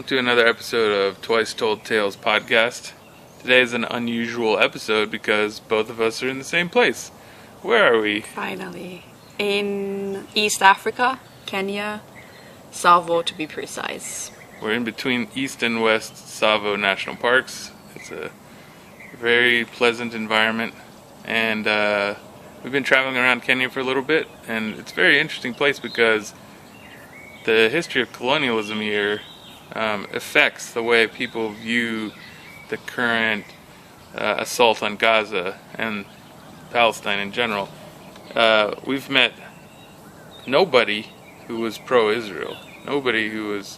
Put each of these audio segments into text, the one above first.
to another episode of Twice Told Tales podcast. Today is an unusual episode because both of us are in the same place. Where are we? Finally. In East Africa, Kenya, Tsavo to be precise. We're in between East and West Tsavo National Parks. It's a very pleasant environment, and we've been traveling around Kenya for a little bit, and it's a very interesting place because the history of colonialism here affects the way people view the current assault on Gaza and Palestine in general. We've met nobody who was pro-Israel, nobody who was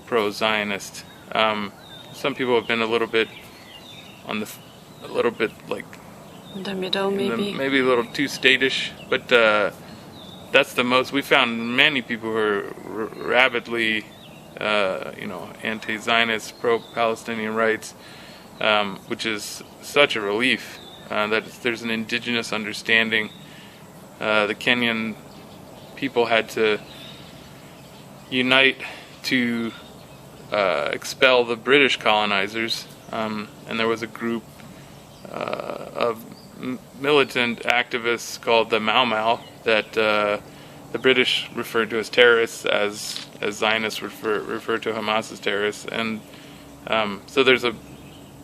pro-Zionist. Some people have been a little bit like in the middle, maybe a little too statish, but that's the most. We found many people who are rabidly, anti-Zionist, pro-Palestinian rights, which is such a relief that there's an indigenous understanding. The Kenyan people had to unite to expel the British colonizers, and there was a group of militant activists called the Mau Mau that the British referred to as terrorists, as Zionists refer to Hamas as terrorists, and so there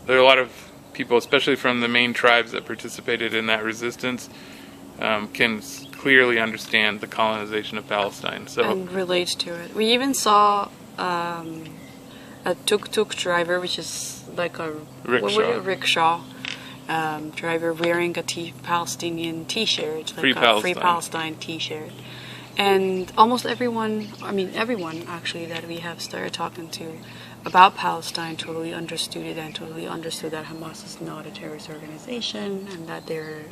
are a lot of people, especially from the main tribes that participated in that resistance, can clearly understand the colonization of Palestine. And relate to it. We even saw a tuk-tuk driver, which is like a rickshaw driver wearing a Palestinian t-shirt, like Free Palestine t-shirt. And almost everyone actually that we have started talking to about Palestine totally understood it and totally understood that Hamas is not a terrorist organization and that they're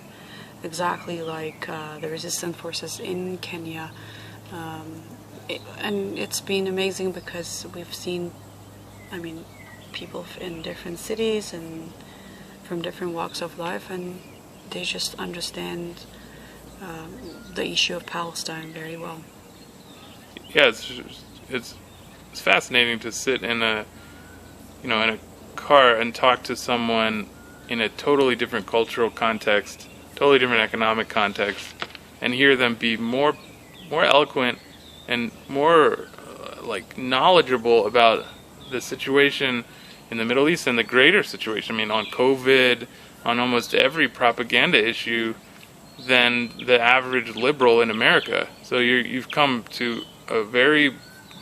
exactly like the resistance forces in Kenya. And it's been amazing because we've seen, people in different cities and from different walks of life, and they just understand the issue of Palestine very well. Yeah, it's fascinating to sit in a car and talk to someone in a totally different cultural context, totally different economic context, and hear them be more eloquent and more knowledgeable about the situation in the Middle East and the greater situation. On COVID, on almost every propaganda issue, than the average liberal in America. So you've come to a very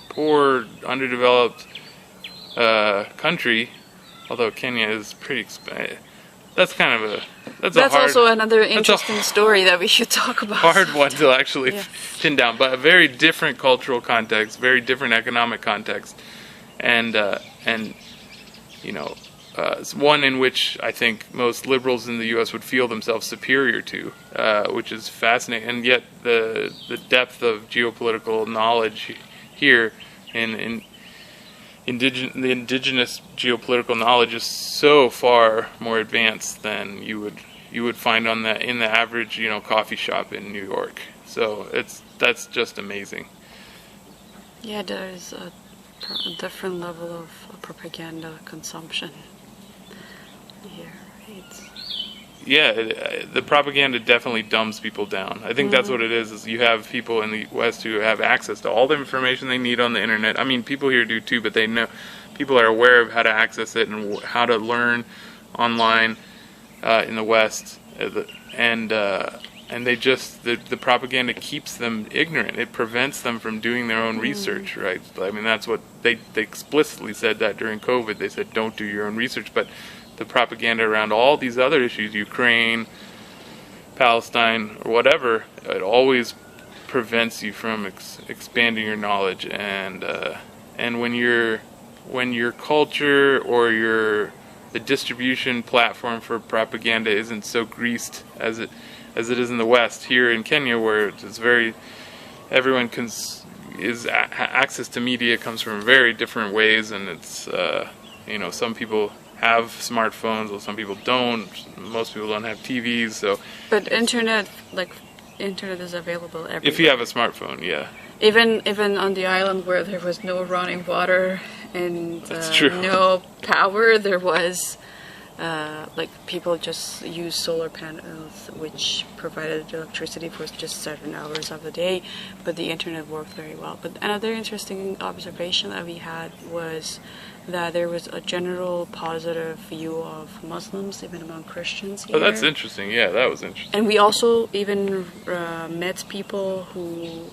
poor, underdeveloped country, although Kenya is pretty expensive. That's also another interesting story that we should talk about. Hard one to actually pin down, but a very different cultural context, very different economic context, and it's one in which I think most liberals in the U.S. would feel themselves superior to, which is fascinating. And yet the depth of geopolitical knowledge here in the indigenous geopolitical knowledge is so far more advanced than you would find in the average coffee shop in New York. So that's just amazing. Yeah, there is a different level of propaganda consumption here, right? Yeah, the propaganda definitely dumbs people down. I think that's what it is you have people in the West who have access to all the information they need on the internet. People here do too, but they know, people are aware of how to access it and how to learn online in the West, and they just, the propaganda keeps them ignorant. It prevents them from doing their own research, right? That's what they explicitly said that during COVID. They said, don't do your own research, but the propaganda around all these other issues, Ukraine, Palestine, or whatever, it always prevents you from expanding your knowledge. And when your culture or the distribution platform for propaganda isn't so greased as it is in the West, here in Kenya, where it's very, everyone access to media comes from very different ways, and it's some people have smartphones, well, some people don't. Most people don't have TVs, so. But internet is available everywhere. If you have a smartphone, yeah. Even on the island where there was no running water and That's true. no power, there was like people just used solar panels, which provided electricity for just certain hours of the day, but the internet worked very well. But another interesting observation that we had was that there was a general positive view of Muslims, even among Christians here. Oh, that's interesting. Yeah, that was interesting. And we also even met people who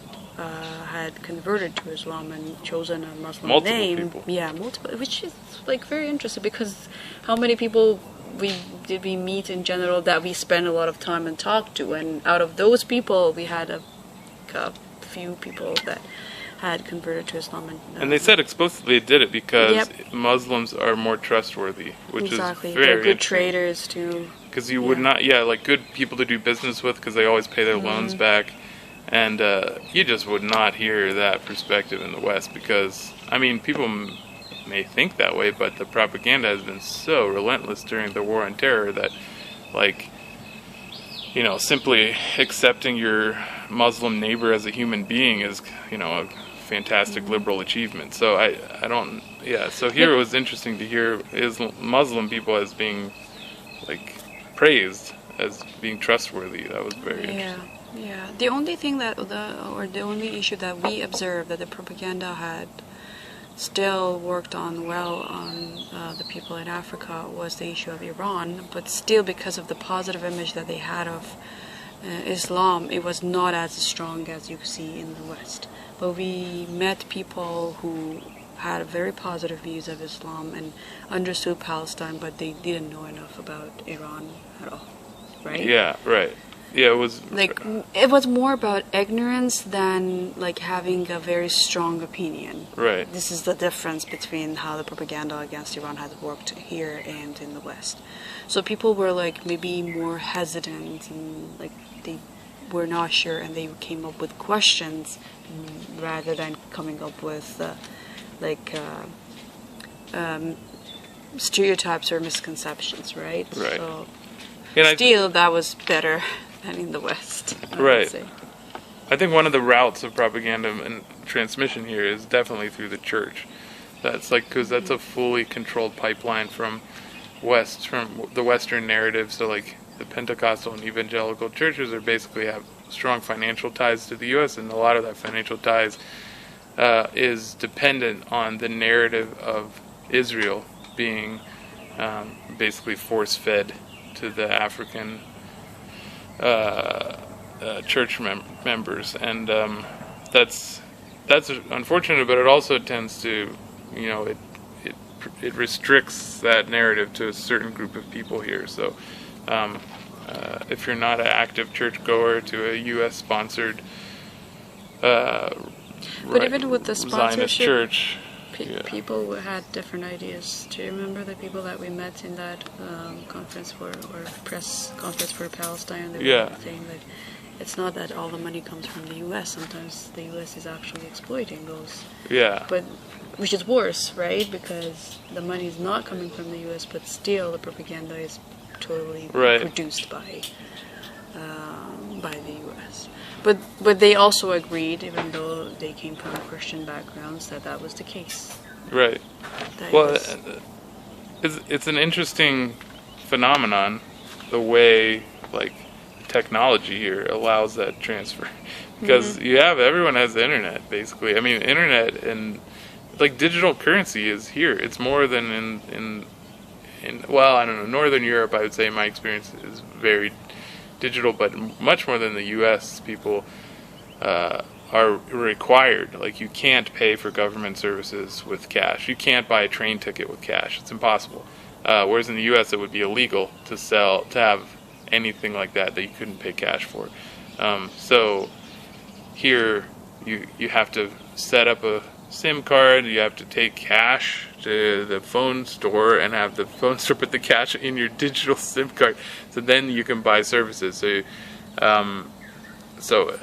had converted to Islam and chosen a Muslim name. People. Yeah, multiple, which is like very interesting, because how many people did we meet in general that we spent a lot of time and talked to, and out of those people we had a few people that had converted to Islam. And they said explicitly it did it because Muslims are more trustworthy, which is very They're good traders too. Because you would not, like good people to do business with, because they always pay their loans back. And you just would not hear that perspective in the West, because, I mean, people may think that way, but the propaganda has been so relentless during the war on terror that, like, you know, simply accepting your Muslim neighbor as a human being is, you know, a fantastic liberal achievement. So I don't, so here it was interesting to hear Muslim people as being, like, praised as being trustworthy. That was very interesting. Yeah, the only thing the only issue that we observed that the propaganda had still worked on well on the people in Africa was the issue of Iran, but still, because of the positive image that they had of Islam, it was not as strong as you see in the West. But we met people who had very positive views of Islam and understood Palestine, but they didn't know enough about Iran at all, right? Yeah, right. Yeah, it was like, it was more about ignorance than like having a very strong opinion. Right. This is the difference between how the propaganda against Iran has worked here and in the West. So people were like maybe more hesitant, and like they were not sure, and they came up with questions rather than coming up with stereotypes or misconceptions, right? Right. So and still, that was better than in the West. Right. I think one of the routes of propaganda and transmission here is definitely through the church. That's like, because that's a fully controlled pipeline from the Western narrative. So like the Pentecostal and evangelical churches are basically have strong financial ties to the U.S., and a lot of that financial ties is dependent on the narrative of Israel being basically force-fed to the African church members, and that's unfortunate. But it also tends to, you know, it restricts that narrative to a certain group of people here. So if you're not an active churchgoer to a U.S. sponsored but even with the sponsorship, Zionist church, people had different ideas. Do you remember the people that we met in that conference or press conference for Palestine? They were saying that it's not that all the money comes from the U.S. Sometimes the U.S. is actually exploiting those. Yeah. But which is worse, right? Because the money is not coming from the U.S., but still the propaganda is totally produced by the U.S. But they also agreed, even though they came from Christian backgrounds, that was the case. Right. Well, it's an interesting phenomenon, the way like technology here allows that transfer, because everyone has the internet basically. I mean, internet and like digital currency is here. It's more than in well, I don't know, Northern Europe. I would say my experience is very digital, but much more than the U.S. People are required. Like, you can't pay for government services with cash. You can't buy a train ticket with cash. It's impossible. Whereas in the U.S. it would be illegal to have anything like that you couldn't pay cash for. So here you have to set up a SIM card. You have to take cash to the phone store and have the phone store put the cash in your digital SIM card, so then you can buy services. So,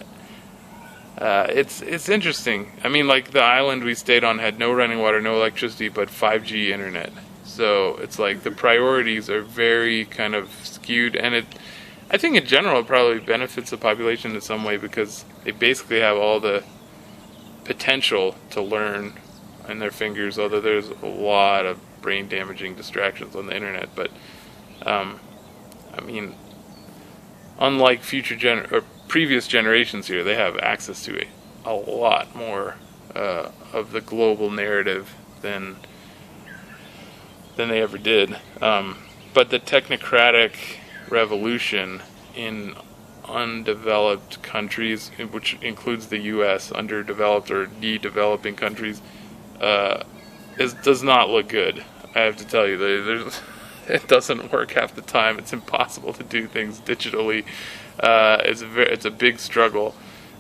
it's interesting. I mean, like the island we stayed on had no running water, no electricity, but 5G internet. So it's like the priorities are very kind of skewed, and I think in general it probably benefits the population in some way, because they basically have all the potential to learn in their fingers, although there's a lot of brain damaging distractions on the internet. But I mean, unlike previous generations here, they have access to a lot more of the global narrative than they ever did. But the technocratic revolution in undeveloped countries, which includes the U.S., underdeveloped or de-developing countries, does not look good. I have to tell you, it doesn't work half the time. It's impossible to do things digitally. It's a big struggle,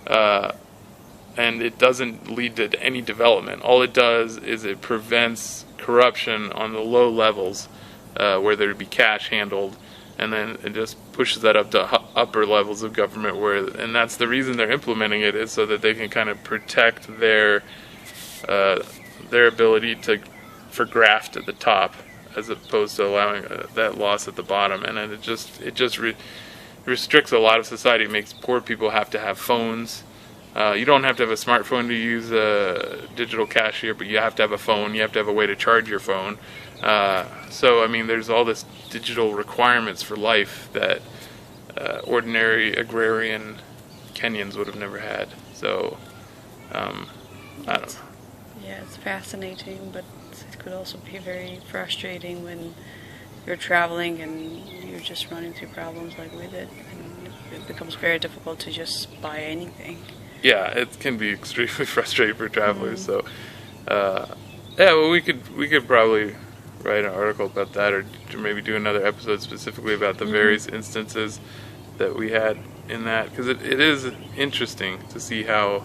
and it doesn't lead to any development. All it does is it prevents corruption on the low levels, where there would be cash handled, and then it just pushes that up to upper levels of government, and that's the reason they're implementing it, is so that they can kind of protect their ability for graft at the top, as opposed to allowing that loss at the bottom. And then it just restricts a lot of society. It makes poor people have to have phones. You don't have to have a smartphone to use a digital cashier, but you have to have a phone. You have to have a way to charge your phone. So, I mean, there's all this digital requirements for life that ordinary agrarian Kenyans would have never had. So, I don't know. Yeah, it's fascinating, but it could also be very frustrating when you're traveling and you're just running through problems like we did, and it becomes very difficult to just buy anything. Yeah, it can be extremely frustrating for travelers. So, yeah, well, we could probably write an article about that, or maybe do another episode specifically about the various instances that we had in that, because it is interesting to see how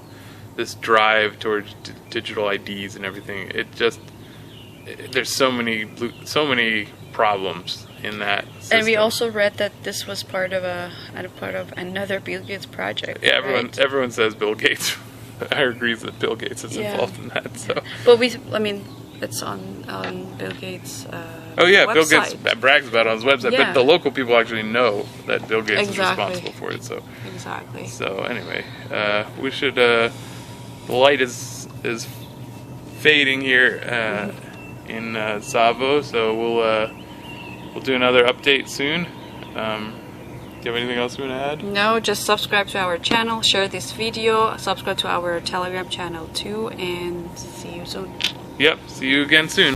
this drive towards digital IDs and everything, there's so many problems in that system. And we also read that this was part of another Bill Gates project. Yeah, right? everyone says Bill Gates. I agree that Bill Gates is involved in that. So, but it's on Bill Gates' oh yeah, website. Bill Gates brags about it on his website, Yeah. but the local people actually know that Bill Gates is Exactly. responsible for it. So Exactly. So anyway, we should. The light is fading here in Savo, so we'll do another update soon. Do you have anything else you want to add? No, just subscribe to our channel, share this video, subscribe to our Telegram channel too, and see you soon. Yep. See you again soon.